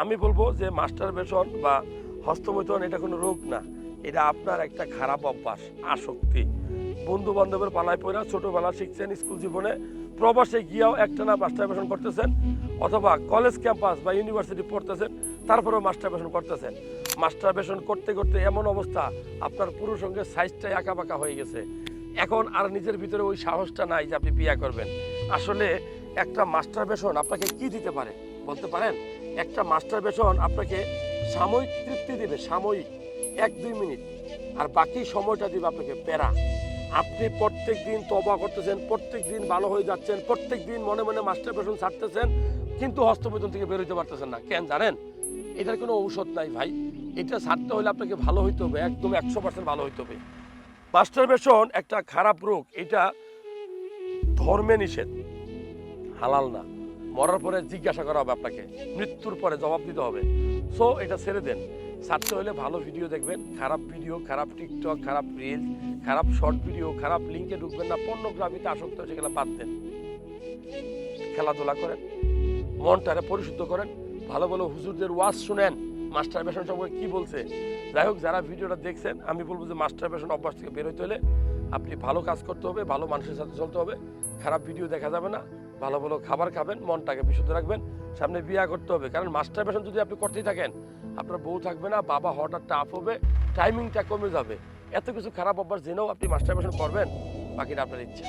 আমি বলবো যে মাস্টারবেশন বা হস্তমৈথুন এটা কোনো রোগ না, এটা আপনার একটা খারাপ অভ্যাস, আসক্তি। বন্ধু বান্ধবের পালায় পড়া ছোটবেলা শিখছেন, স্কুল জীবনে প্রবাসে গিয়েও একটানা মাস্টারবেশন করতেছেন, অথবা কলেজ ক্যাম্পাস বা ইউনিভার্সিটি পড়তেছেন, তারপরেও মাস্টারবেশন করতেছেন। মাস্টারবেশন করতে করতে এমন অবস্থা আপনার পুরো সঙ্গে সাইজটাই আঁকা বাঁকা হয়ে গেছে। এখন আর নিজের ভিতরে ওই সাহসটা নাই যে আপনি বিয়ে করবেন। আসলে একটা মাস্টারবেশন আপনাকে কি দিতে পারে বলতে পারেন? একটা মাস্টারবেশন আপনাকে সাময়িক তৃপ্তি দেবে, সাময়িক 1-2 মিনিট, আর বাকি সময়টা দিবে আপনাকে প্যারা। আপনি প্রত্যেক দিন তওবা করতেছেন, প্রত্যেক দিন ভালো হয়ে যাচ্ছেন, প্রত্যেক দিন মনে মনে মাস্টারবেশন ছাড়তেছেন, কিন্তু হস্তমৈথুন থেকে বের হইতে পারতেছেন না। কেন জানেন? এটার কোনো ঔষধ নাই ভাই। এটা ছাড়তে হলে আপনাকে ভালো হইতে হবে, একদম 100% ভালো হইতে হবে। মাস্টারবেশন একটা খারাপ রোগ, এটা ধর্মে নিষেধ, হালাল না। মরার পরে জিজ্ঞাসা করা হবে আপনাকে, মৃত্যুর পরে জবাব দিতে হবে। সো এটা ছেড়ে দেন। ছাড়তে হলে ভালো ভিডিও দেখবেন, খারাপ ভিডিও, খারাপ টিকটক, খারাপ রিলস, খারাপ শর্ট ভিডিও, খারাপ লিঙ্কে ঢুকবেন না, পর্নোগ্রাফিতে আসক্ত হয়ে সেগুলো বাদ দেন। খেলাধুলা করেন, মনটারে পরিশুদ্ধ করেন, ভালো ভালো হুজুরদের ওয়াজ শুনেন, মাস্টারবেশন সম্পর্কে কি বলছে। যাই হোক, যারা ভিডিওটা দেখছেন, আমি বলবো যে মাস্টারবেশন অভ্যাস থেকে বের হইতে হলে আপনি ভালো কাজ করতে হবে, ভালো মানুষের সাথে চলতে হবে, খারাপ ভিডিও দেখা যাবে না, ভালো ভালো খাবার খাবেন, মনটাকে বিশুদ্ধ রাখবেন, সামনে বিয়ে করতে হবে। কারণ মাস্টারবেশন যদি আপনি করতেই থাকেন, আপনার বউ থাকবে না, বাবা হওয়াটা টাফ হবে, টাইমিংটা কমে যাবে। এত কিছু খারাপ অভ্যাস জেনেও আপনি মাস্টারবেশন করবেন, বাকিটা আপনার ইচ্ছা।